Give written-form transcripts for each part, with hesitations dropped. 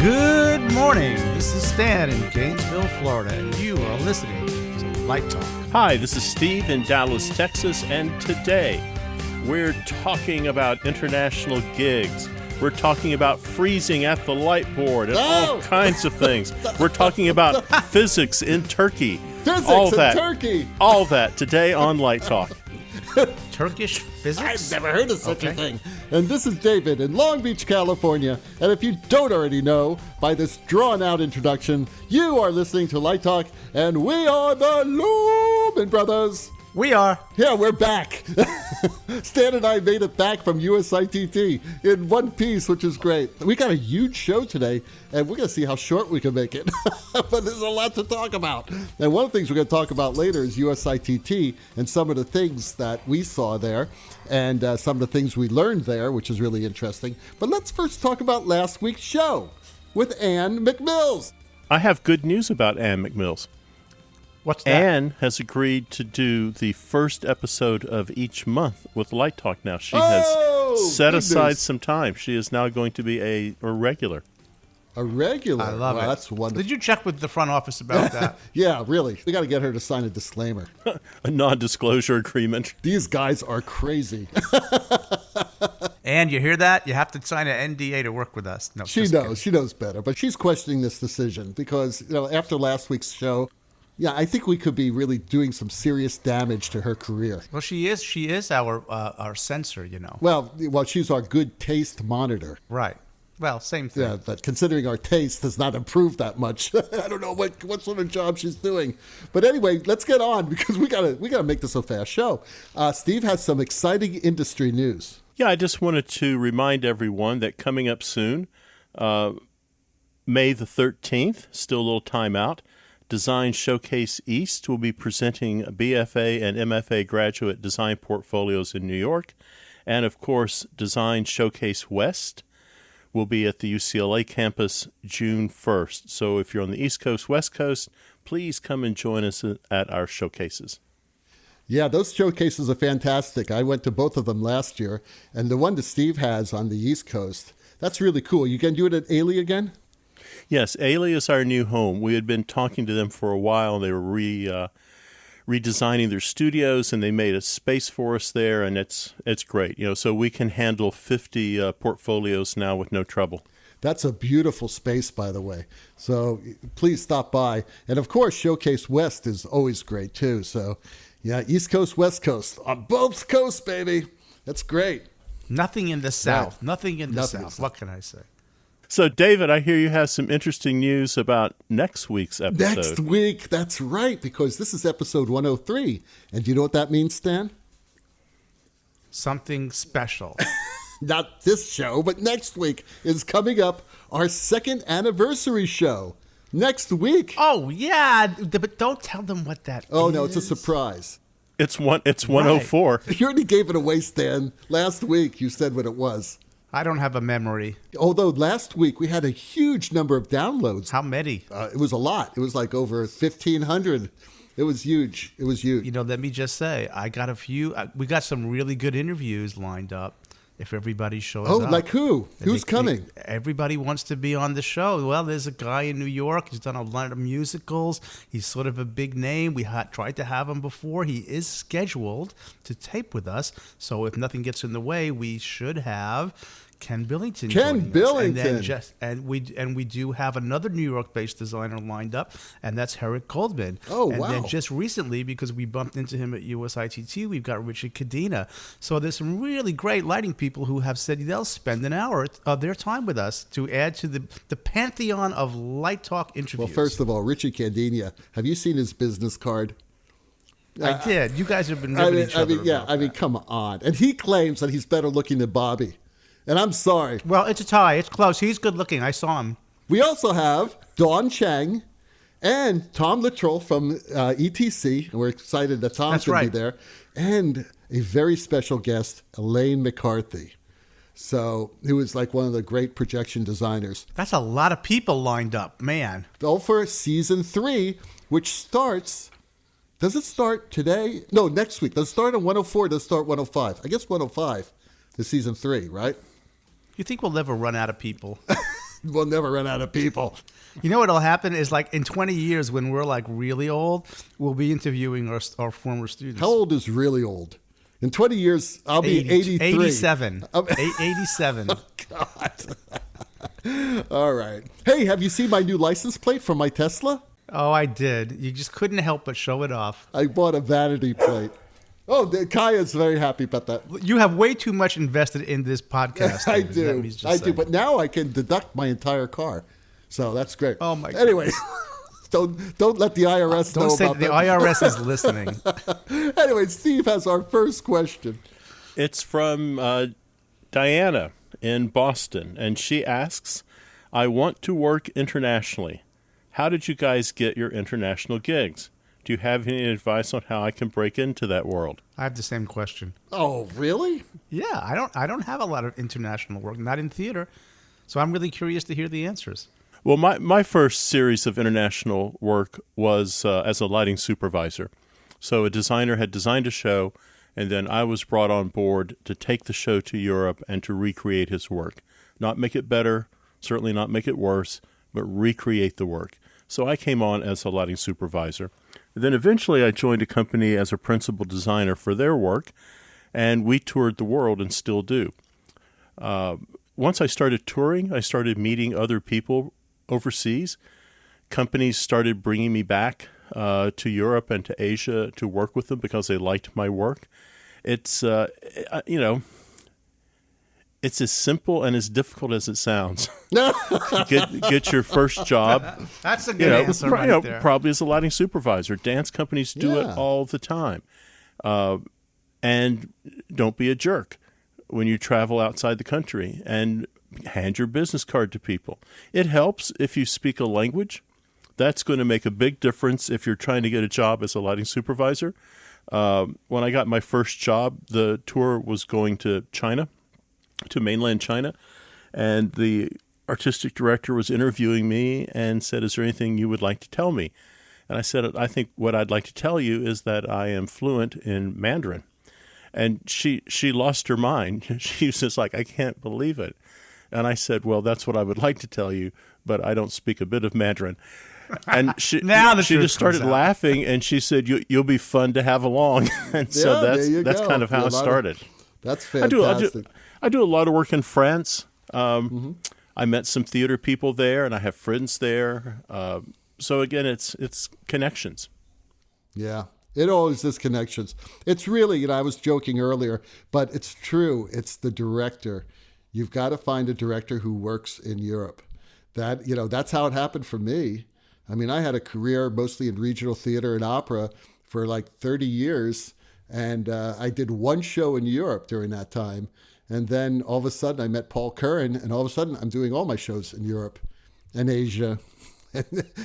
Good morning. This is Stan in Gainesville, Florida, and you are listening to Light Talk. Hi, this is Steve in Dallas, Texas, and today we're talking about international gigs. We're talking about freezing at the light board and all kinds of things. We're talking about physics in Turkey. Turkey. All that today on Light Talk. Turkish physics? I've never heard of such a thing. And this is David in Long Beach, California. And if you don't already know by this drawn-out introduction, you are listening to Light Talk, and we are the Lumen Brothers. We are. Yeah, we're back. Stan and I made it back from USITT in one piece, which is great. We got a huge show today, and we're going to see how short we can make it. But there's a lot to talk about. And one of the things we're going to talk about later is USITT and some of the things that we saw there and some of the things we learned there, which is really interesting. But let's first talk about last week's show with Ann McMills. I have good news about Ann McMills. What's that? Ann has agreed to do the first episode of each month with Light Talk now. She has set aside some time. She is now going to be a regular. A regular? I love it. That's wonderful. Did you check with the front office about that? Yeah, really. We got to get her to sign a disclaimer. A non-disclosure agreement. These guys are crazy. And you hear that? You have to sign an NDA to work with us. No, she knows. She knows better. But she's questioning this decision because, after last week's show, yeah, I think we could be really doing some serious damage to her career. Well, she is our censor, Well, she's our good taste monitor. Right. Well, same thing. Yeah, but considering our taste has not improved that much, I don't know what sort of job she's doing. But anyway, let's get on because we gotta make this a fast show. Steve has some exciting industry news. Yeah, I just wanted to remind everyone that coming up soon, May the 13th, still a little time out, Design Showcase East will be presenting BFA and MFA graduate design portfolios in New York. And, of course, Design Showcase West will be at the UCLA campus June 1st. So if you're on the East Coast, West Coast, please come and join us at our showcases. Yeah, those showcases are fantastic. I went to both of them last year. And the one that Steve has on the East Coast, that's really cool. You can do it at Ailey again? Yes, Ailey is our new home. We had been talking to them for a while. They were redesigning their studios, and they made a space for us there, and it's great. So we can handle 50 portfolios now with no trouble. That's a beautiful space, by the way. So please stop by. And, of course, Showcase West is always great, too. So, yeah, East Coast, West Coast. On both coasts, baby. That's great. Nothing in the South. Right. Nothing in the South. What can I say? So, David, I hear you have some interesting news about next week's episode. Next week, that's right, because this is episode 103. And do you know what that means, Stan? Something special. Not this show, but next week is coming up our second anniversary show. Next week. Oh, yeah, but don't tell them what that is. Oh, no, it's a surprise. It's 104. You already gave it away, Stan. Last week, you said what it was. I don't have a memory. Although last week we had a huge number of downloads. How many? It was a lot. It was like over 1,500. It was huge. It was huge. Let me just say, I got a few. We got some really good interviews lined up. If everybody shows up. Oh, like who? Who's coming? Everybody wants to be on the show. Well, there's a guy in New York. He's done a lot of musicals. He's sort of a big name. We tried to have him before. He is scheduled to tape with us. So if nothing gets in the way, we should have Ken Billington. And we do have another New York-based designer lined up, and that's Herrick Goldman. Oh, and wow. then just recently, because we bumped into him at USITT, we've got Richard Cadena. So there's some really great lighting people who have said they'll spend an hour of their time with us to add to the pantheon of Light Talk interviews. Well, first of all, Richard Cadena, have you seen his business card? I did. You guys have been ribbing each other. I mean, come on. And he claims that he's better looking than Bobby. And I'm sorry. Well, it's a tie. It's close. He's good looking. I saw him. We also have Dawn Chang and Tom Littrell from ETC. And we're excited that Tom's going to be there. And a very special guest, Elaine McCarthy. So he was like one of the great projection designers. That's a lot of people lined up, man. All for season 3, which starts... Does it start today? No, next week. Does it start on 104? Does it start 105? I guess 105 is season 3, right? You think we'll ever run out of people? We'll never run out of people. You know what'll happen is like in 20 years when we're like really old, we'll be interviewing our former students. How old is really old? In 20 years, I'll be 83. 87. 87. Oh, God. All right. Hey, have you seen my new license plate for my Tesla? Oh, I did. You just couldn't help but show it off. I bought a vanity plate. Oh, Kaya's very happy about that. You have way too much invested in this podcast. I David. do. Let me just I say. do. But now I can deduct my entire car. So that's great. Oh, my God. Anyways, don't let the IRS know Don't say about the that. IRS is listening. Anyway, Steve has our first question. It's from Diana in Boston, and she asks, I want to work internationally. How did you guys get your international gigs? Do you have any advice on how I can break into that world? I have the same question. Oh, really? Yeah, I don't have a lot of international work, not in theater. So I'm really curious to hear the answers. Well, my first series of international work was as a lighting supervisor. So a designer had designed a show, and then I was brought on board to take the show to Europe and to recreate his work. Not make it better, certainly not make it worse, but recreate the work. So I came on as a lighting supervisor. Then eventually I joined a company as a principal designer for their work, and we toured the world and still do. Once I started touring, I started meeting other people overseas. Companies started bringing me back to Europe and to Asia to work with them because they liked my work. It's, it's as simple and as difficult as it sounds. Get your first job. That's a good answer right there. Probably as a lighting supervisor. Dance companies do it all the time. And don't be a jerk when you travel outside the country, and hand your business card to people. It helps if you speak a language. That's going to make a big difference if you're trying to get a job as a lighting supervisor. When I got my first job, the tour was going to China, to mainland China, and the artistic director was interviewing me and said, "Is there anything you would like to tell me?" And I said, "I think what I'd like to tell you is that I am fluent in Mandarin." And she lost her mind. She was just like, "I can't believe it." And I said, "Well, that's what I would like to tell you, but I don't speak a bit of Mandarin." And she just started laughing, and she said, "You'll be fun to have along." And so that's kind of how it started. That's fantastic. I do a lot of work in France. I met some theater people there, and I have friends there. So again, it's connections. Yeah, it always is connections. It's really, I was joking earlier, but it's true. It's the director. You've got to find a director who works in Europe. That's how it happened for me. I mean, I had a career mostly in regional theater and opera for like 30 years, and I did one show in Europe during that time. And then all of a sudden I met Paul Curran, and all of a sudden I'm doing all my shows in Europe and Asia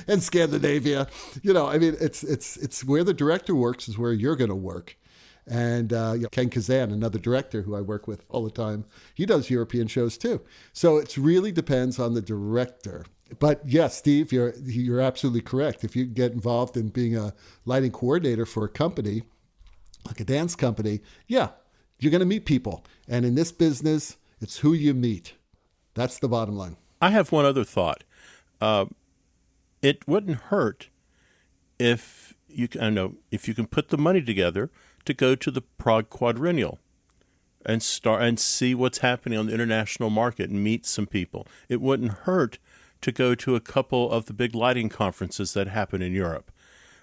and Scandinavia. It's where the director works is where you're going to work. And Ken Kazan, another director who I work with all the time, he does European shows too. So it really depends on the director. But yes, Steve, you're absolutely correct. If you get involved in being a lighting coordinator for a company, like a dance company, you're going to meet people. And in this business, it's who you meet. That's the bottom line. I have one other thought. It wouldn't hurt if you can put the money together to go to the Prague Quadrennial and see what's happening on the international market and meet some people. It wouldn't hurt to go to a couple of the big lighting conferences that happen in Europe.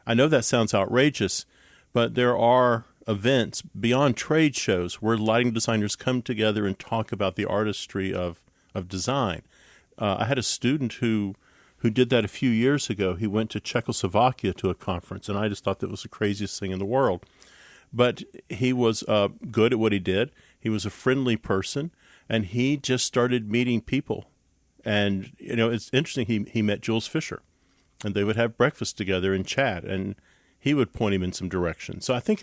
I know that sounds outrageous, but there are events beyond trade shows where lighting designers come together and talk about the artistry of design. I had a student who did that a few years ago. He went to Czechoslovakia to a conference, and I just thought that was the craziest thing in the world. But he was good at what he did. He was a friendly person, and he just started meeting people. And, it's interesting. He met Jules Fisher, and they would have breakfast together and chat, and he would point him in some direction. So I think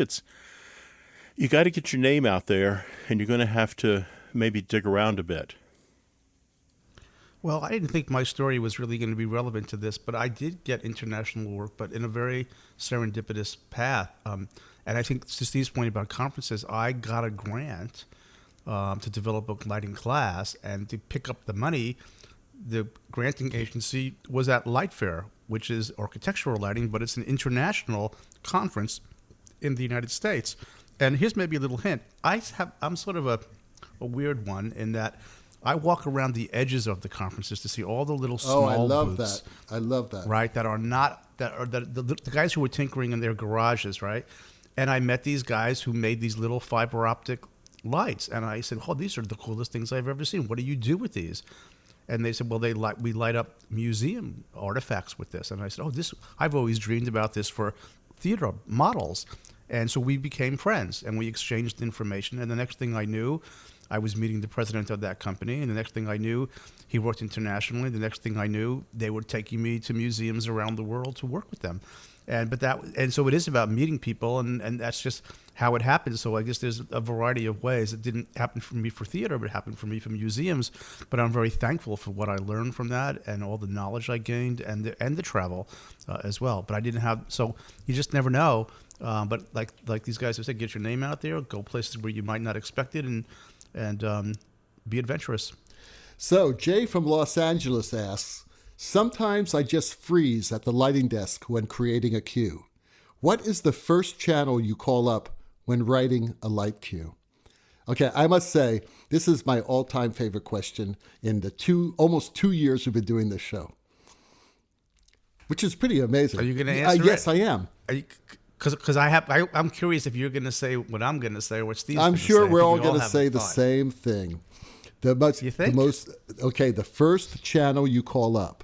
you got to get your name out there, and you're going to have to maybe dig around a bit. Well, I didn't think my story was really going to be relevant to this, but I did get international work, but in a very serendipitous path. And I think to Steve's point about conferences, I got a grant to develop a lighting class, and to pick up the money, the granting agency was at Light Fair, which is architectural lighting, but it's an international conference in the United States. And here's maybe a little hint. I'm sort of a weird one in that I walk around the edges of the conferences to see all the little small I love booths. that. I love that. Right, that are not the guys who were tinkering in their garages, right? And I met these guys who made these little fiber optic lights, and I said, "Oh, these are the coolest things I've ever seen. What do you do with these?" And they said, "Well, we light up museum artifacts with this." And I said, "Oh, I've always dreamed about this for theater models." And so we became friends, and we exchanged information. And the next thing I knew, I was meeting the president of that company. And the next thing I knew, he worked internationally. The next thing I knew, they were taking me to museums around the world to work with them. And so it is about meeting people, and that's just how it happens. So I guess there's a variety of ways. It didn't happen for me for theater, but it happened for me for museums. But I'm very thankful for what I learned from that and all the knowledge I gained and the travel as well. But I didn't have, so you just never know. But like these guys have said, get your name out there, go places where you might not expect it, and be adventurous. So Jay from Los Angeles asks, sometimes I just freeze at the lighting desk when creating a cue. What is the first channel you call up when writing a light cue? Okay, I must say, this is my all-time favorite question in the almost 2 years we've been doing this show, which is pretty amazing. Are you going to answer Yes, I am. Because I'm curious if you're going to say what I'm going to say or what Steve's I'm going to say. sure we're all going to say the same thing. You think? The first channel you call up,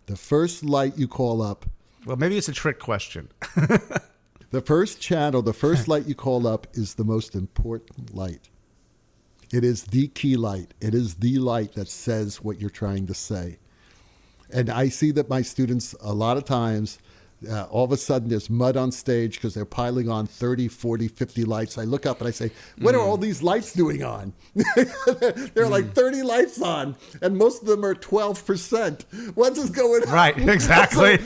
the first light you call up. Well, maybe it's a trick question. The first channel, the first light you call up is the most important light. It is the key light. It is the light that says what you're trying to say. And I see that my students, a lot of times, all of a sudden there's mud on stage because they're piling on 30, 40, 50 lights. I look up and I say, what are all these lights doing on? There are like 30 lights on, and most of them are 12%. What is going on? Right, exactly.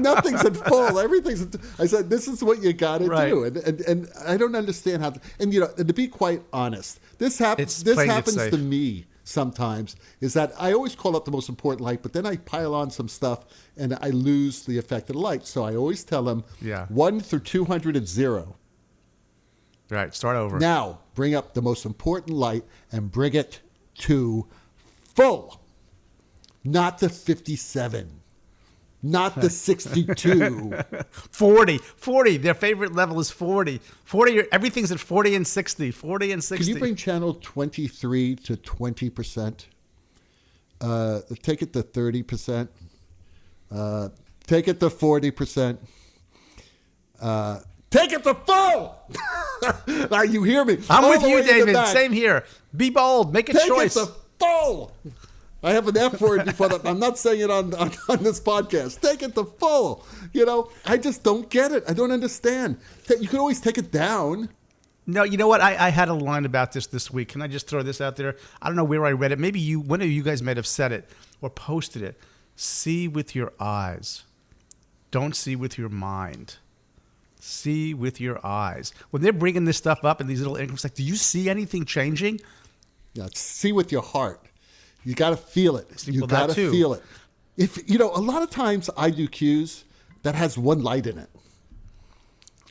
Nothing's at full. Everything's I said, this is what you got to do. And I don't understand how, and to be quite honest, this happens to me sometimes, is that I always call up the most important light, but then I pile on some stuff and I lose the effect of the light. So I always tell them 1 through 200 is 0. Right, start over. Now, bring up the most important light and bring it to full. Not the 57. Not the 62. 40. Their favorite level is 40. 40. Everything's at 40 and 60. 40 and 60. Can you bring channel 23 to 20%? Take it to 30%. Take it to 40%. Take it to full. Now you hear me. I'm with you, David. Same here. Be bold. Make a choice. Take it to full. I have an F word before that. I'm not saying it on this podcast. Take it to full. I just don't get it. I don't understand. You can always take it down. No, you know what? I had a line about this week. Can I just throw this out there? I don't know where I read it. Maybe one of you guys might have said it or posted it. See with your eyes. Don't see with your mind. See with your eyes. When they're bringing this stuff up in these little increments, like, do you see anything changing? Yeah, see with your heart. You got to feel it. You got to feel it. A lot of times I do cues that has one light in it.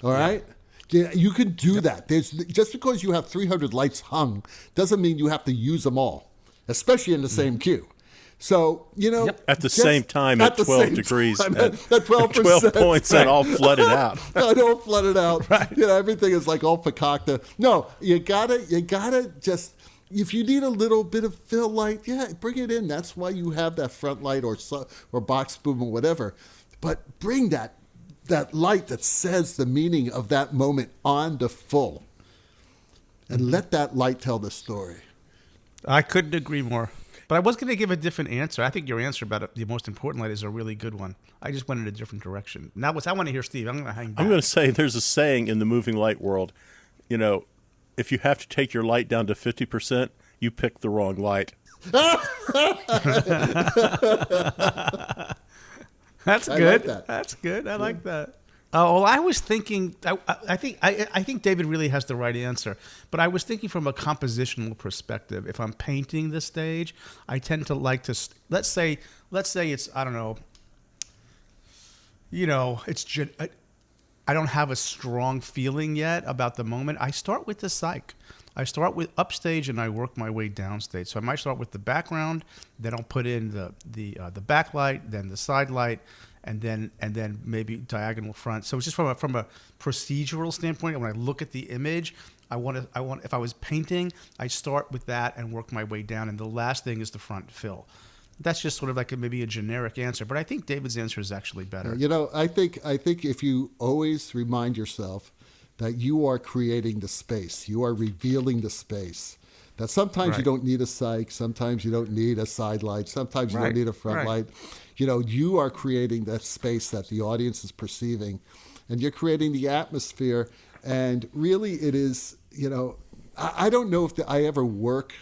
All right? Yeah, you can do that. Just because you have 300 lights hung doesn't mean you have to use them all, especially in the same cue. So, at the same time at 12 degrees, at 12%. 12 points and all flooded out. I don't flood it out. Right. Everything is like all fakakta. No, you gotta just, if you need a little bit of fill light, bring it in. That's why you have that front light or box boom or whatever. But bring that light that says the meaning of that moment on to full. And let that light tell the story. I couldn't agree more. But I was going to give a different answer. I think your answer about the most important light is a really good one. I just went in a different direction. Now, I want to hear Steve. I'm going to hang back. I'm going to say there's a saying in the moving light world, if you have to take your light down to 50%, you pick the wrong light. That's good. Like that. That's good. I like that. Oh, well, I was thinking. I think David really has the right answer, but I was thinking from a compositional perspective. If I'm painting the stage, I tend to like to let's say it's, I don't know. I don't have a strong feeling yet about the moment. I start with the psych. I start with upstage and I work my way downstage. So I might start with the background, then I'll put in the backlight, then the side light, and then maybe diagonal front. So it's just from a procedural standpoint. When I look at the image, I want if I was painting, I start with that and work my way down, and the last thing is the front fill. That's just sort of like maybe a generic answer, but I think David's answer is actually better. I think if you always remind yourself that you are creating the space, you are revealing the space. That sometimes you don't need a psych, sometimes you don't need a side light, sometimes you don't need a front light. You are creating that space that the audience is perceiving, and you're creating the atmosphere. And really, it is. I don't know if I ever work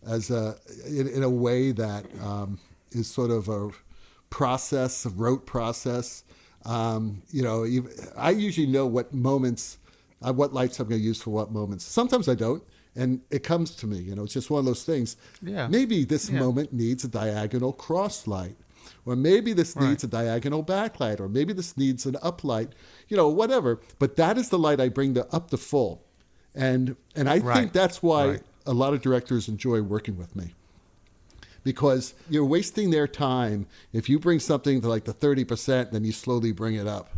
in a way that is sort of a rote process. I usually know what moments, what lights I'm going to use for what moments. Sometimes I don't, and it comes to me. It's just one of those things. Yeah. Maybe this moment needs a diagonal cross light, or maybe this needs a diagonal backlight, or maybe this needs an uplight. Whatever. But that is the light I bring up to full, and I think that's why a lot of directors enjoy working with me, because you're wasting their time if you bring something to like the 30% and then you slowly bring it up.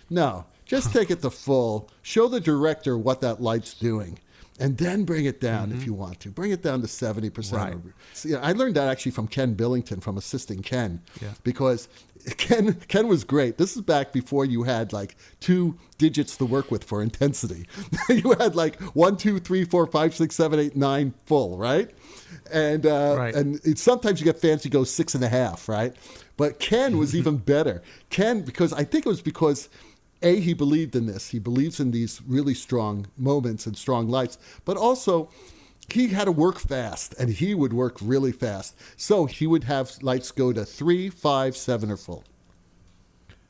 No, just take it to full, show the director what that light's doing, and then bring it down if you want to. Bring it down to 70%. Right. I learned that actually from Ken Billington, from assisting Ken, because Ken was great. This is back before you had like 2 digits to work with for intensity. You had like 1, 2, 3, 4, 5, 6, 7, 8, 9 full, right? And sometimes you get fancy, go 6.5, right? But Ken was even better. Ken, because he believed in this. He believes in these really strong moments and strong lights, but also he had to work fast, and he would work really fast. So he would have lights go to 3, 5, 7 or full,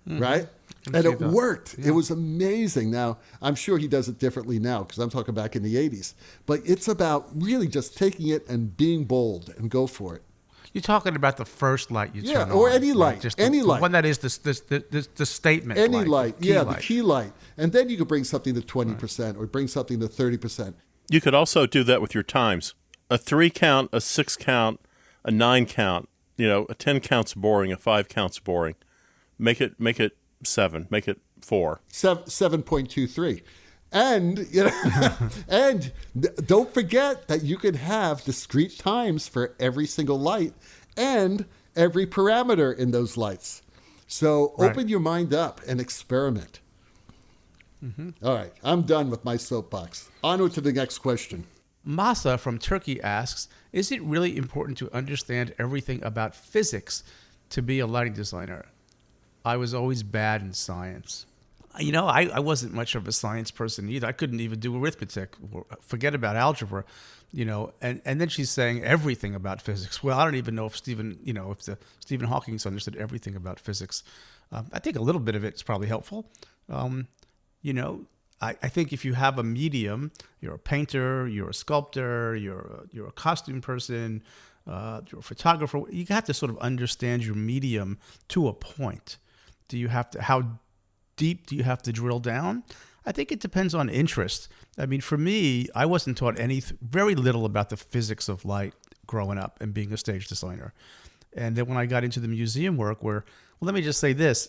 right? And it worked. Yeah. It was amazing. Now, I'm sure he does it differently now, because I'm talking back in the 80s. But it's about really just taking it and being bold and go for it. You're talking about the first light you turn on. Or any light. Right? Just any light. The one that is the statement any light. The key light. And then you could bring something to 20% or bring something to 30%. You could also do that with your times. A 3 count, a 6 count, a 9 count. A 10 count's boring, a 5 count's boring. Make it 7. Make it 4. 7.23. And and don't forget that you can have discrete times for every single light and every parameter in those lights. So open your mind up and experiment. All right, I'm done with my soapbox. Onward to the next question. Masa from Turkey asks, is it really important to understand everything about physics to be a lighting designer? I was always bad in science. I wasn't much of a science person either. I couldn't even do arithmetic. Forget about algebra, And then she's saying everything about physics. Well, I don't even know if Stephen Hawking understood everything about physics. I think a little bit of it's probably helpful. I think if you have a medium, you're a painter, you're a sculptor, you're a costume person, you're a photographer. You have to sort of understand your medium to a point. How deep do you have to drill down? I think it depends on interest. I mean, for me, I wasn't taught very little about the physics of light growing up and being a stage designer. And then when I got into the museum work, let me just say this.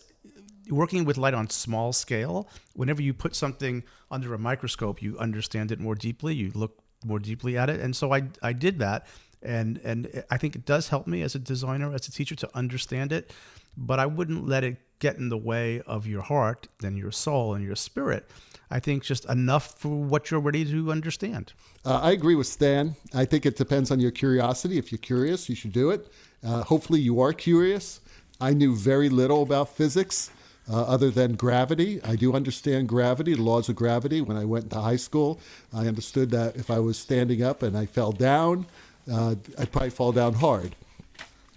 Working with light on small scale, whenever you put something under a microscope, you understand it more deeply, you look more deeply at it. And so I did that. And I think it does help me as a designer, as a teacher, to understand it. But I wouldn't let it get in the way of your heart and your soul and your spirit. I think just enough for what you're ready to understand. I agree with Stan. I think it depends on your curiosity. If you're curious, you should do it. Hopefully you are curious. I knew very little about physics other than gravity. I do understand gravity, the laws of gravity. When I went to high school, I understood that if I was standing up and I fell down, I'd probably fall down hard.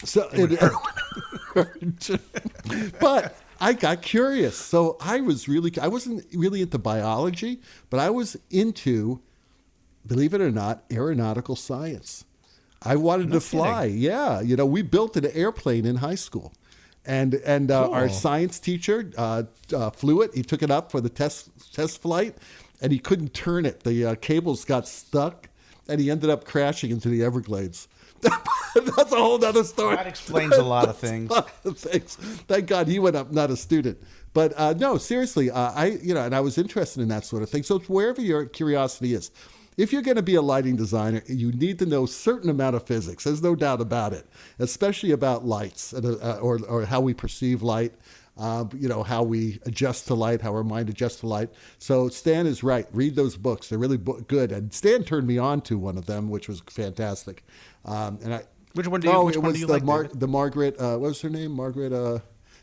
So, but I got curious. So I wasn't really into biology, but I was into, believe it or not, aeronautical science. I wanted to fly. Yeah. We built an airplane in high school. And Cool. Our science teacher flew it. He took it up for the test flight, and he couldn't turn it. The cables got stuck, and he ended up crashing into the Everglades. That's a whole other story. That explains a lot of things. Thank God he went up, not a student. But no, seriously, and I was interested in that sort of thing. So wherever your curiosity is, if you're going to be a lighting designer, you need to know a certain amount of physics. There's no doubt about it, especially about lights or how we perceive light. How we adjust to light, how our mind adjusts to light. So Stan is right. Read those books. They're really good. And Stan turned me on to one of them, which was fantastic. Which one do you like? The Margaret, what was her name? Margaret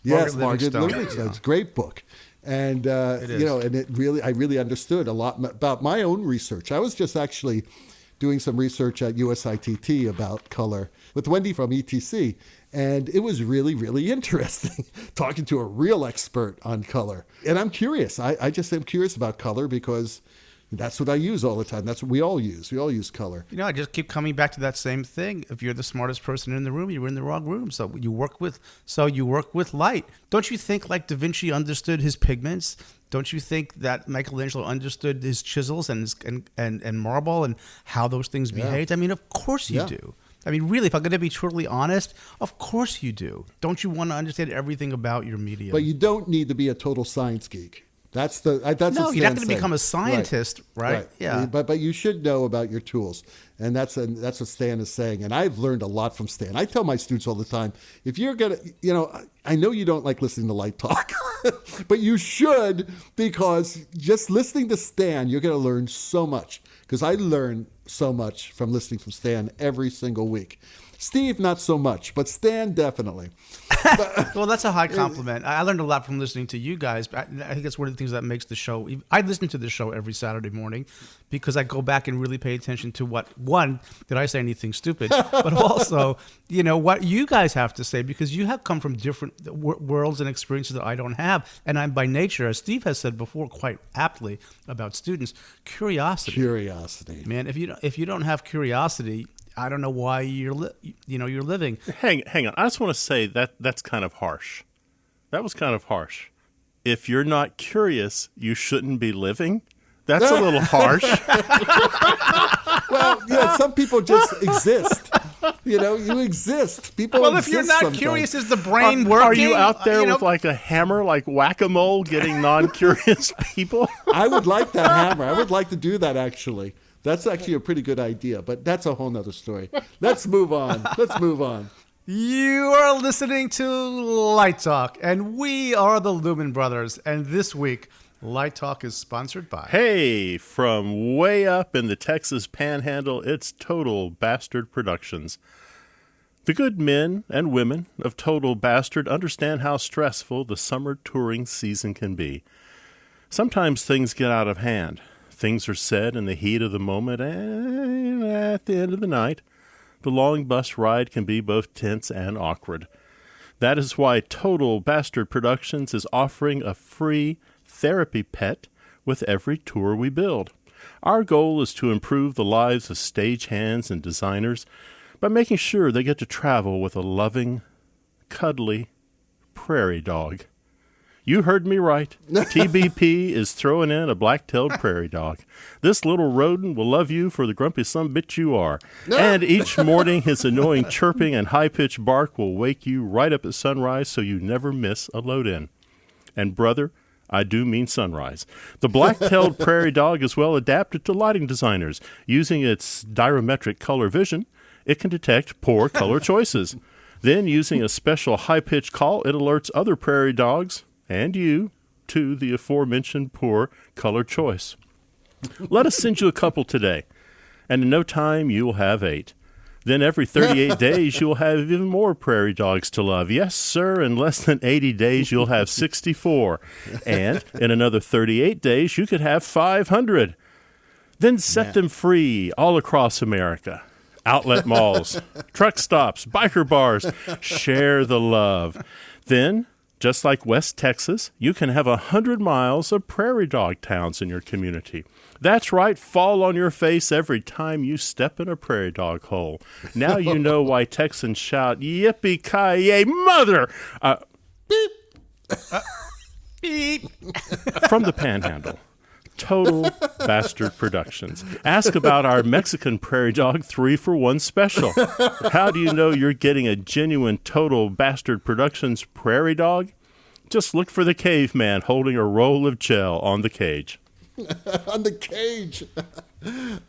Livingston. Yeah. It's a great book. And, I really understood a lot about my own research. I was just actually doing some research at USITT about color with Wendy from ETC. And it was really, really interesting talking to a real expert on color. And I'm curious. I just am curious about color because that's what I use all the time. That's what we all use. We all use color. I just keep coming back to that same thing. If you're the smartest person in the room, you're in the wrong room. So you work with light. Don't you think like Da Vinci understood his pigments? Don't you think that Michelangelo understood his chisels and marble and how those things behaved? I mean, of course you do. I mean, really, if I'm going to be truly honest, of course you do. Don't you want to understand everything about your medium? But you don't need to be a total science geek. That's no, you're not going to become a scientist, right? Yeah. But you should know about your tools, and that's what Stan is saying. And I've learned a lot from Stan. I tell my students all the time, if you're gonna, I know you don't like listening to light talk, but you should, because just listening to Stan, you're going to learn so much. Because I learn so much from listening to Stan every single week. Steve, not so much, but Stan, definitely. Well, that's a high compliment. I learned a lot from listening to you guys. I think that's one of the things that makes the show. I listen to the show every Saturday morning because I go back and really pay attention to did I say anything stupid? But also, what you guys have to say, because you have come from different worlds and experiences that I don't have. And I'm by nature, as Steve has said before, quite aptly about students, curiosity. Curiosity. Man, if you don't have curiosity, I don't know why you're living. Hang on. I just want to say that's kind of harsh. That was kind of harsh. If you're not curious, you shouldn't be living. That's a little harsh. Well, some people just exist. You exist. People Well, exist if you're not sometimes. curious, is the brain working? Are you out there with like a hammer, like whack-a-mole, getting non-curious people? I would like that hammer. I would like to do that, actually. That's actually a pretty good idea, but that's a whole nother story. Let's move on. You are listening to Light Talk, and we are the Lumen Brothers. And this week, Light Talk is sponsored by... Hey, from way up in the Texas Panhandle, it's Total Bastard Productions. The good men and women of Total Bastard understand how stressful the summer touring season can be. Sometimes things get out of hand. Things are said in the heat of the moment, and at the end of the night, the long bus ride can be both tense and awkward. That is why Total Bastard Productions is offering a free therapy pet with every tour we build. Our goal is to improve the lives of stagehands and designers by making sure they get to travel with a loving, cuddly prairie dog. You heard me right. TBP is throwing in a black-tailed prairie dog. This little rodent will love you for the grumpy sumbitch you are. And each morning, his annoying chirping and high-pitched bark will wake you right up at sunrise so you never miss a load-in. And brother, I do mean sunrise. The black-tailed prairie dog is well adapted to lighting designers. Using its diametric color vision, it can detect poor color choices. Then, using a special high-pitched call, it alerts other prairie dogs and you to the aforementioned poor color choice. Let us send you a couple today, and in no time you will have 8. Then every 38 days you will have even more prairie dogs to love. Yes, sir, in less than 80 days you'll have 64. And in another 38 days you could have 500. Then set them free all across America. Outlet malls, truck stops, biker bars. Share the love. Then Just like West Texas, you can have 100 miles of prairie dog towns in your community. That's right, fall on your face every time you step in a prairie dog hole. Now you know why Texans shout, yippee-ki-yay, mother! Beep. Beep. From the Panhandle, Total Bastard Productions. Ask about our Mexican prairie dog 3-for-1 special. How do you know you're getting a genuine Total Bastard Productions prairie dog? Just look for the caveman holding a roll of gel on the cage. On the cage.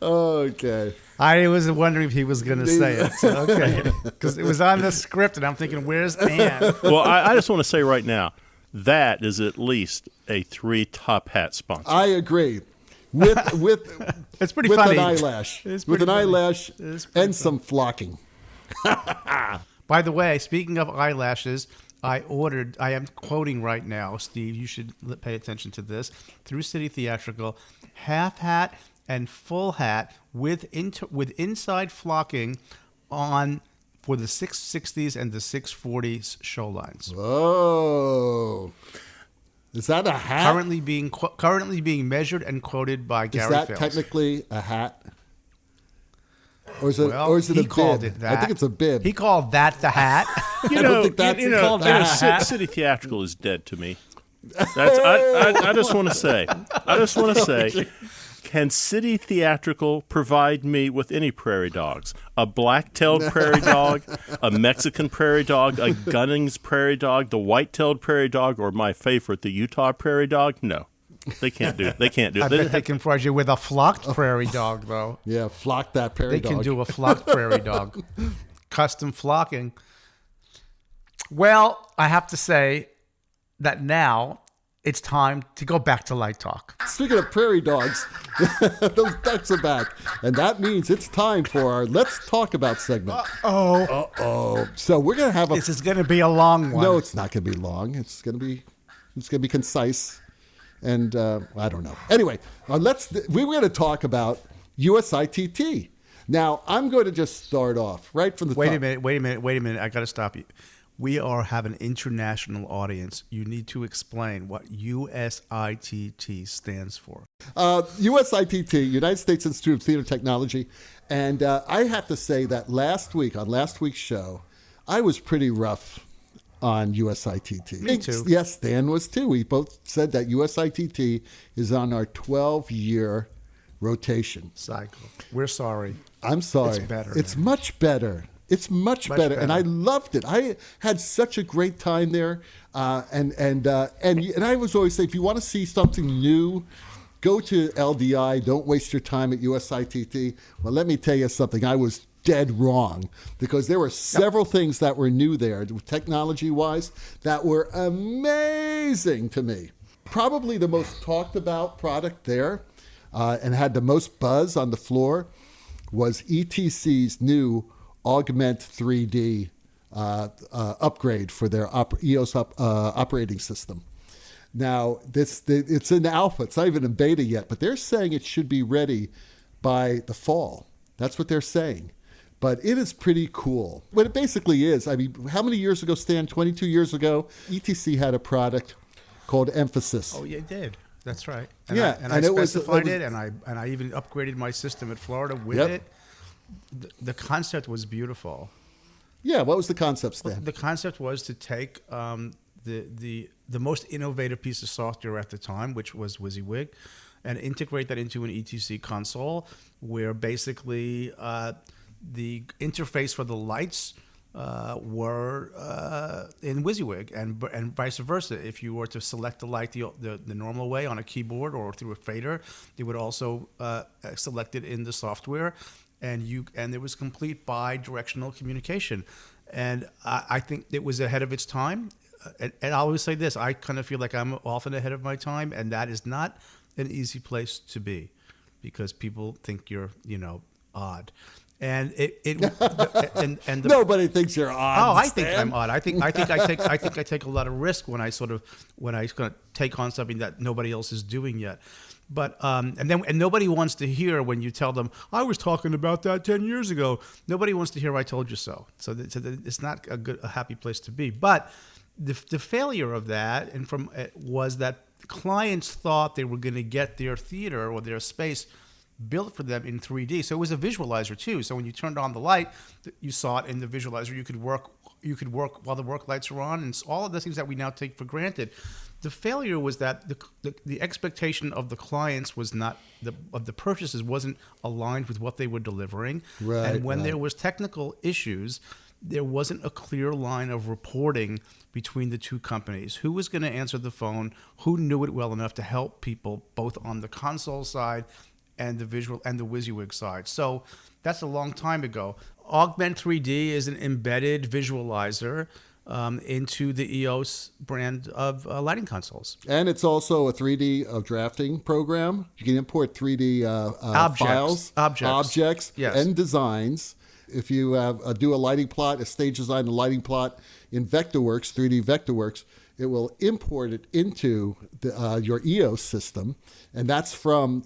Okay. I was wondering if he was going to say it. So, okay. Because it was on the script, and I'm thinking, where's Ann? Well, I just want to say right now, that is at least a 3 Top Hat sponsor. I agree. With It's pretty with funny. an eyelash. It's With pretty an funny. eyelash It's pretty and some flocking. By the way, speaking of eyelashes, I am quoting right now, Steve, you should pay attention to this, through City Theatrical, half hat and full hat with inside flocking on for the 660s and the 640s show lines. Oh. Is that a hat? Currently being measured and quoted by Gary Is that Fales. technically a hat? Or is it, Well, or is it he a called bib? it that. I think it's a bib. He called that the hat. I don't think that's called a hat. City Theatrical is dead to me. I just want to say, can City Theatrical provide me with any prairie dogs? A black-tailed prairie dog, a Mexican prairie dog, a Gunnings prairie dog, the white-tailed prairie dog, or my favorite, the Utah prairie dog? No, they can't do it. They can't do it. I bet they can provide you with a flocked prairie dog, though. Yeah, flock that prairie They dog. can do a flocked prairie dog. Custom flocking. Well, I have to say that now it's time to go back to Light Talk. Speaking of prairie dogs, those ducks are back. And that means it's time for our Let's Talk About segment. Uh-oh. So we're going to have a... This is going to be a long one. No, it's not going to be long. It's going to be concise. And I don't know. Anyway, we were going to talk about USITT. Now, I'm going to just start off right from the top. Wait a minute. I got to stop you. We have an international audience. You need to explain what USITT stands for. USITT, United States Institute of Theater Technology. And I have to say that on last week's show, I was pretty rough on USITT. Me too. Yes, Stan was too. We both said that USITT is on our 12-year rotation. Cycle. We're sorry. I'm sorry. It's better. It's much better. It's much better, and I loved it. I had such a great time there, and I was always saying, if you want to see something new, go to LDI. Don't waste your time at USITT. Well, let me tell you something. I was dead wrong, because there were several things that were new there, technology-wise, that were amazing to me. Probably the most talked about product there, and had the most buzz on the floor, was ETC's new Augment 3D upgrade for their EOS operating system. Now, it's in alpha. It's not even in beta yet, but they're saying it should be ready by the fall. That's what they're saying. But it is pretty cool. What it basically is, I mean, how many years ago, Stan? 22 years ago, ETC had a product called Emphasis. Oh, yeah, it did. That's right. Yeah, I specified it, and I even upgraded my system at Florida with it. The concept was beautiful. Yeah, what was the concept, Stan? The concept was to take the most innovative piece of software at the time, which was WYSIWYG, and integrate that into an ETC console, where basically the interface for the lights were in WYSIWYG, and vice versa. If you were to select the light the normal way on a keyboard or through a fader, it would also select it in the software. And there was complete bi-directional communication, and I think it was ahead of its time. And I always say this: I kind of feel like I'm often ahead of my time, and that is not an easy place to be, because people think you're odd, and nobody thinks you're odd. Oh, I think I'm odd. I think I take a lot of risk when I take on something that nobody else is doing yet. But and nobody wants to hear when you tell them, I was talking about that 10 years ago. Nobody wants to hear I told you so. So it's not a happy place to be. But The failure of that was that clients thought they were going to get their theater or their space built for them in 3D. So it was a visualizer too. So when you turned on the light, you saw it in the visualizer. You could work while the work lights were on, and all of the things that we now take for granted. The failure was that the expectation of the clients was not of the purchases wasn't aligned with what they were delivering. Right, and when right. there was technical issues, there wasn't a clear line of reporting between the two companies. Who was going to answer the phone? Who knew it well enough to help people both on the console side and the visual and the WYSIWYG side? So that's a long time ago. Augment 3D is an embedded visualizer into the EOS brand of lighting consoles. And it's also a 3D drafting program. You can import 3D files, objects, yes, and designs. If you do a lighting plot, a stage design, a lighting plot in Vectorworks, 3D Vectorworks, it will import it into your EOS system. And that's from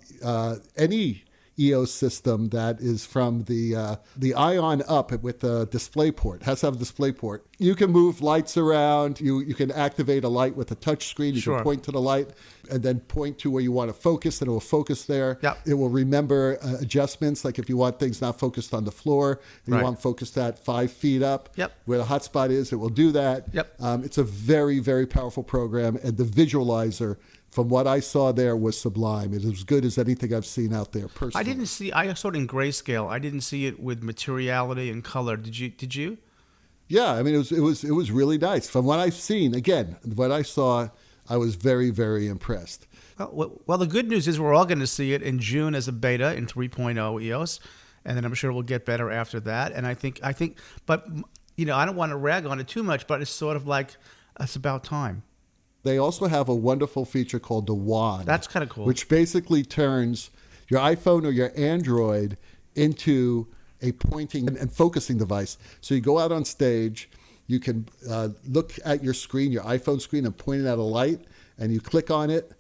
any EOS system that is from the Ion up with the display port. It has to have a display port. You can move lights around. You can activate a light with a touch screen. You Sure. can point to the light and then point to where you want to focus, and it will focus there. Yep. It will remember adjustments, like if you want things not focused on the floor, and Right. you want focused at 5 feet up, Yep. where the hotspot is, it will do that. Yep. It's a very, very powerful program, and the visualizer, from what I saw there, was sublime. It is as good as anything I've seen out there personally. I saw it in grayscale. I didn't see it with materiality and color. Did you? Yeah, I mean, it was really nice. From what I've seen, again, what I saw, I was very, very impressed. Well, the good news is we're all going to see it in June as a beta in 3.0 EOS, and then I'm sure we'll get better after that. And I think, but I don't want to rag on it too much, but it's sort of like it's about time. They also have a wonderful feature called the Wand. That's kind of cool. Which basically turns your iPhone or your Android into a pointing and focusing device. So you go out on stage, you can look at your screen, your iPhone screen, and point it at a light, and you click on it,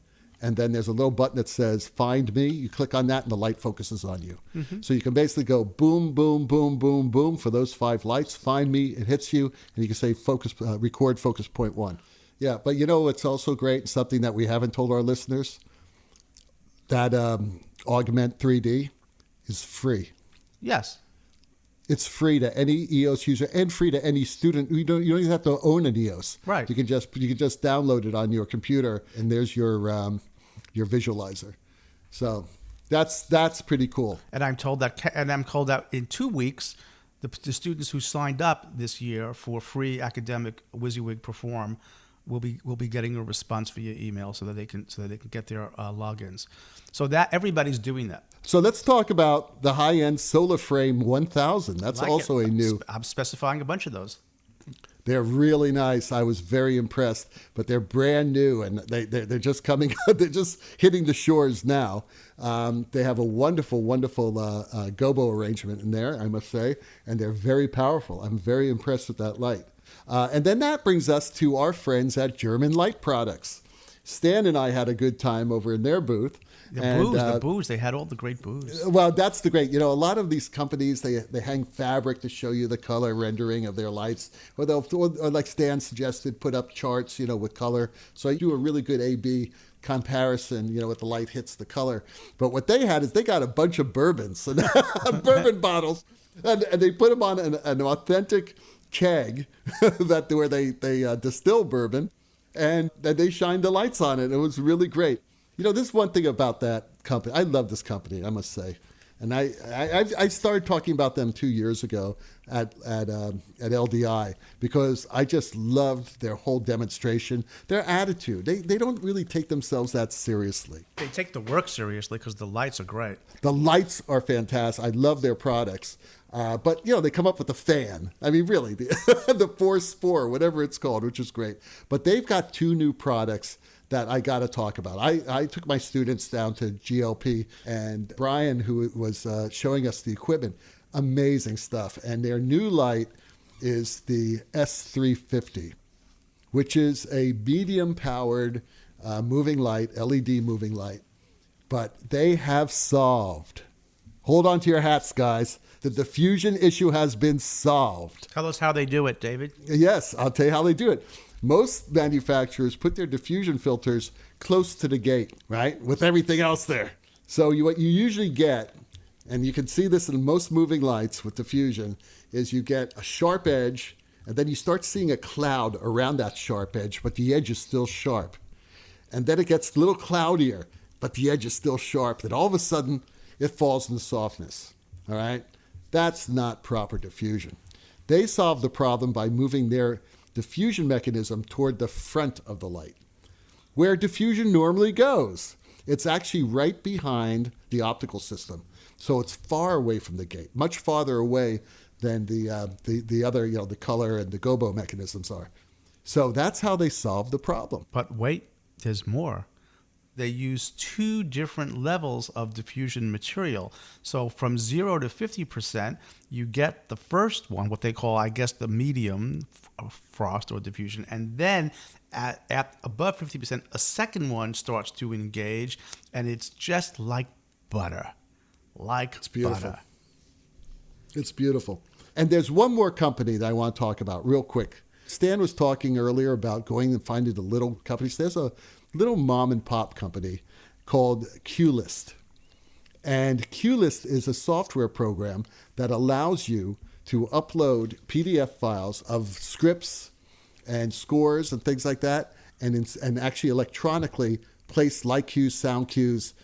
and then there's a little button that says Find Me. You click on that, and the light focuses on you. Mm-hmm. So you can basically go boom, boom, boom, boom, boom for those 5 lights. Find Me, it hits you, and you can say record focus point 1. Yeah, but it's also great, something that we haven't told our listeners, that Augment 3D is free. Yes. It's free to any EOS user and free to any student. You don't even have to own an EOS. Right. You can just download it on your computer, and there's your visualizer. So that's pretty cool. And I'm told that in 2 weeks, the students who signed up this year for free academic WYSIWYG Perform will be getting a response via email so that they can get their logins. So that everybody's doing that. So let's talk about the high-end Solar Frame 1000. That's also a new. I'm specifying a bunch of those. They're really nice. I was very impressed, but they're brand new, and they're just coming. They're just hitting the shores now. They have a wonderful, wonderful gobo arrangement in there, I must say, and they're very powerful. I'm very impressed with that light. And then that brings us to our friends at German Light Products. Stan and I had a good time over in their booth. The booze. They had all the great booze. Well, that's the great. A lot of these companies, they hang fabric to show you the color rendering of their lights. Or like Stan suggested, put up charts, with color. So you do a really good A/B comparison, with the light hits the color. But what they had is they got a bunch of bourbons, and bourbon bottles, and they put them on an authentic keg where they distill bourbon, and then they shined the lights on it. It was really great. This is one thing about that company. I love this company, I must say. And I started talking about them 2 years ago at LDI because I just loved their whole demonstration, their attitude. They don't really take themselves that seriously. They take the work seriously because the lights are great. The lights are fantastic. I love their products. But, they come up with a fan. I mean, really, the Force 4, whatever it's called, which is great. But they've got 2 new products that I got to talk about. I took my students down to GLP, and Brian, who was showing us the equipment, amazing stuff. And their new light is the S350, which is a medium-powered moving light, LED moving light. But they have solved, Hold on to your hats, guys. The diffusion issue has been solved. Tell us how they do it, David. Yes, I'll tell you how they do it. Most manufacturers put their diffusion filters close to the gate, right? With everything else there. So what you usually get, and you can see this in most moving lights with diffusion, is you get a sharp edge, and then you start seeing a cloud around that sharp edge, but the edge is still sharp. And then it gets a little cloudier, but the edge is still sharp. Then all of a sudden, it falls into softness, all right? That's not proper diffusion. They solved the problem by moving their diffusion mechanism toward the front of the light, where diffusion normally goes. It's actually right behind the optical system. So it's far away from the gate, much farther away than the other, the color and the gobo mechanisms are. So that's how they solved the problem. But wait, there's more. They use 2 different levels of diffusion material. So from 0 to 50%, you get the first one, what they call, I guess, the medium frost or diffusion. And then at above 50%, a second one starts to engage, and it's just like butter. It's beautiful. Butter. It's beautiful. And there's one more company that I want to talk about real quick. Stan was talking earlier about going and finding the little companies. There's a little mom and pop company called CueList. And CueList is a software program that allows you to upload PDF files of scripts and scores and things like that, and actually electronically place light cues, sound cues,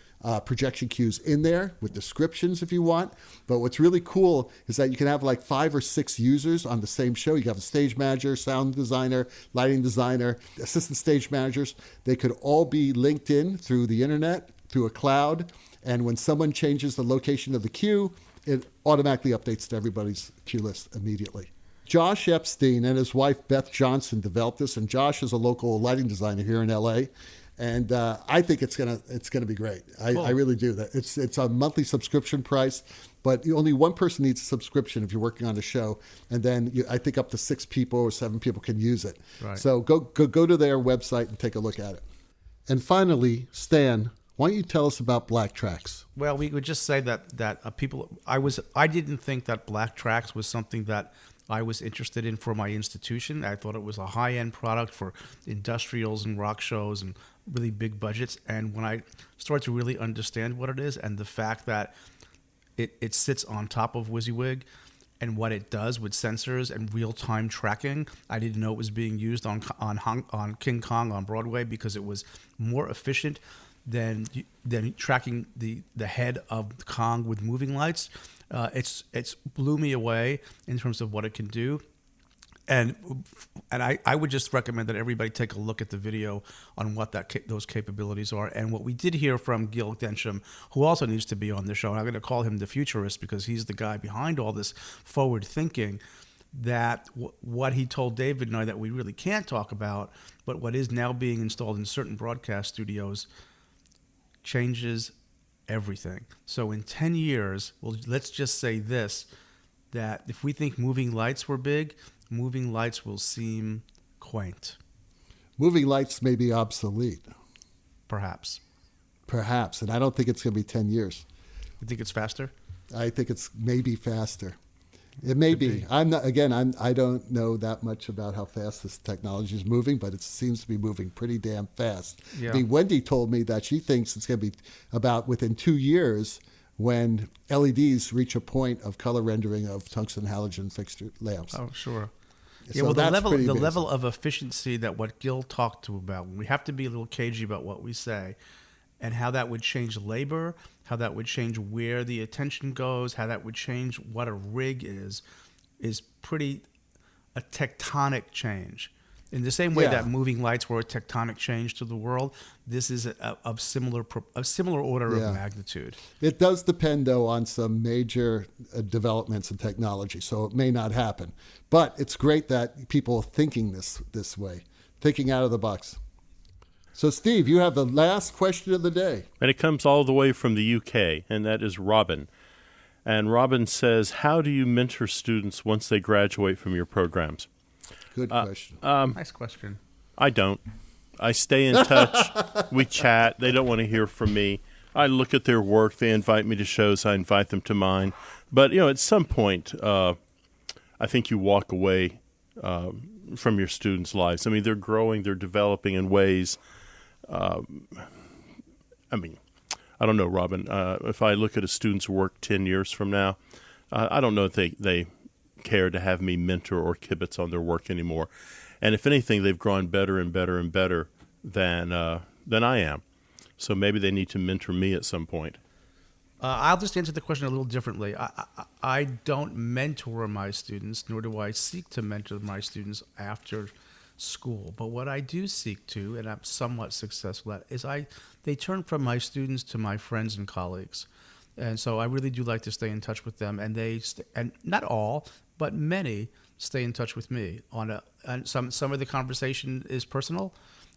projection cues in there with descriptions if you want. But what's really cool is that you can have like 5 or 6 users on the same show. You have a stage manager, sound designer, lighting designer, assistant stage managers. They could all be linked in through the internet, through a cloud. And when someone changes the location of the cue, it automatically updates to everybody's cue list immediately. Josh Epstein and his wife Beth Johnson developed this, and Josh is a local lighting designer here in LA. And I think it's gonna be great. I really do. That it's a monthly subscription price, but only one person needs a subscription if you're working on a show, and then I think up to 6 people or 7 people can use it. Right. So go to their website and take a look at it. And finally, Stan, why don't you tell us about BlackTrax? Well, we would just say that people. I didn't think that BlackTrax was something that I was interested in for my institution. I thought it was a high-end product for industrials and rock shows and really big budgets. And when I started to really understand what it is and the fact that it sits on top of WYSIWYG and what it does with sensors and real-time tracking, I didn't know it was being used on King Kong on Broadway because it was more efficient than tracking the head of Kong with moving lights. It's blew me away in terms of what it can do. And I would just recommend that everybody take a look at the video on what those capabilities are. And what we did hear from Gil Densham, who also needs to be on the show, and I'm going to call him the futurist because he's the guy behind all this forward thinking, that what he told David and I that we really can't talk about, but what is now being installed in certain broadcast studios changes everything. So in 10 years, well, let's just say this, that if we think moving lights were big, moving lights will seem quaint. Moving lights may be obsolete. Perhaps. And I don't think it's going to be 10 years. You think it's faster? I think it's maybe faster. It may be. I don't know that much about how fast this technology is moving, but it seems to be moving pretty damn fast. Yeah. I mean, Wendy told me that she thinks it's going to be about within 2 years when LEDs reach a point of color rendering of tungsten halogen fixture lamps. Oh, sure. So Yeah, well, the the level of efficiency that what Gil talked to about, we have to be a little cagey about what we say, and how that would change labor, how that would change where the attention goes, how that would change what a rig is pretty a tectonic change. In the same way that moving lights were a tectonic change to the world, this is a similar order of magnitude. It does depend, though, on some major developments in technology, so it may not happen. But it's great that people are thinking this way, thinking out of the box. So, Steve, you have the last question of the day. And it comes all the way from the UK, and that is Robin. And Robin says, how do you mentor students once they graduate from your programs? Good question. Nice question. I don't. I stay in touch. We chat. They don't want to hear from me. I look at their work. They invite me to shows. I invite them to mine. But, at some point, I think you walk away from your students' lives. I mean, they're growing. They're developing in ways. I don't know, Robin. If I look at a student's work 10 years from now, I don't know if they care to have me mentor or kibitz on their work anymore. And if anything, they've grown better and better and better than I am. So maybe they need to mentor me at some point. I'll just answer the question a little differently. I don't mentor my students, nor do I seek to mentor my students after school. But what I do seek to, and I'm somewhat successful at, is they turn from my students to my friends and colleagues. And so I really do like to stay in touch with them. And and not all, but many stay in touch with me. And some of the conversation is personal.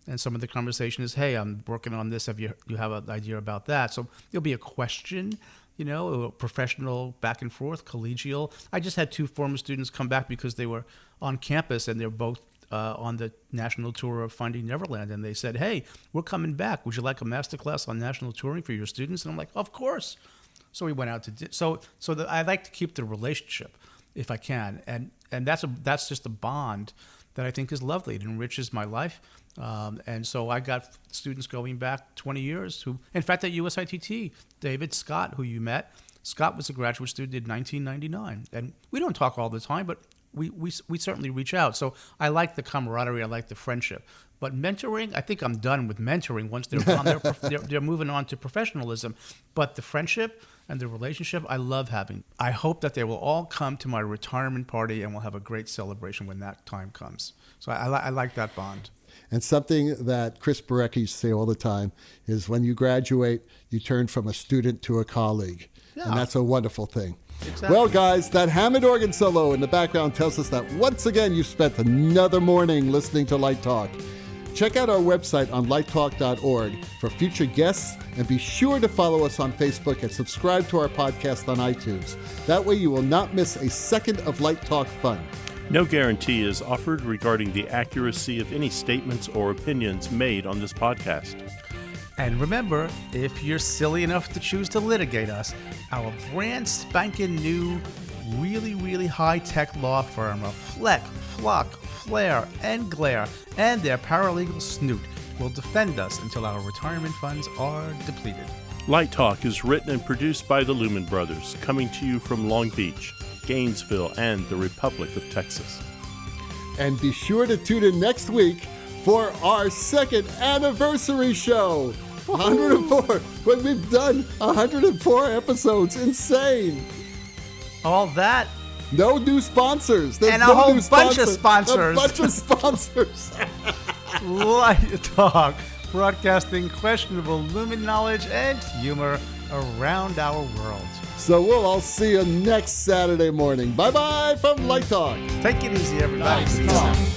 And some of the conversation is, hey, I'm working on this. You have an idea about that? So there'll be a question, a professional back and forth, collegial. I just had 2 former students come back because they were on campus and they're both on the national tour of Finding Neverland. And they said, hey, we're coming back. Would you like a masterclass on national touring for your students? And I'm like, of course. So we went out to I like to keep the relationship if I can. And that's just a bond that I think is lovely. It enriches my life. And so I got students going back 20 years who, in fact, at USITT, David Scott, who you met, Scott was a graduate student in 1999. And we don't talk all the time, but we certainly reach out. So I like the camaraderie. I like the friendship. But mentoring, I think I'm done with mentoring once they're on they're moving on to professionalism. But the friendship and the relationship, I love having. I hope that they will all come to my retirement party and we'll have a great celebration when that time comes. So I like that bond. And something that Chris Barecki used to say all the time is when you graduate, you turn from a student to a colleague. Yeah. And that's a wonderful thing. Exactly. Well, guys, that Hammond organ solo in the background tells us that once again you spent another morning listening to Light Talk. Check out our website on lighttalk.org for future guests, and be sure to follow us on Facebook and subscribe to our podcast on iTunes. That way you will not miss a second of Light Talk fun. No guarantee is offered regarding the accuracy of any statements or opinions made on this podcast. And remember, if you're silly enough to choose to litigate us, our brand spanking new, really, really high-tech law firm of Fleck, Flock, Flair, and Glare, and their paralegal Snoot will defend us until our retirement funds are depleted. Light Talk is written and produced by the Lumen Brothers, coming to you from Long Beach, Gainesville, and the Republic of Texas. And be sure to tune in next week for our 2nd anniversary show. 104. When we've done 104 episodes. Insane. All that. No new sponsors. There's and a no whole new bunch of sponsors. A bunch of sponsors. Light Talk, broadcasting questionable Lumen knowledge and humor around our world. So we'll all see you next Saturday morning. Bye-bye from Light Talk. Take it easy, everybody. Light Talk.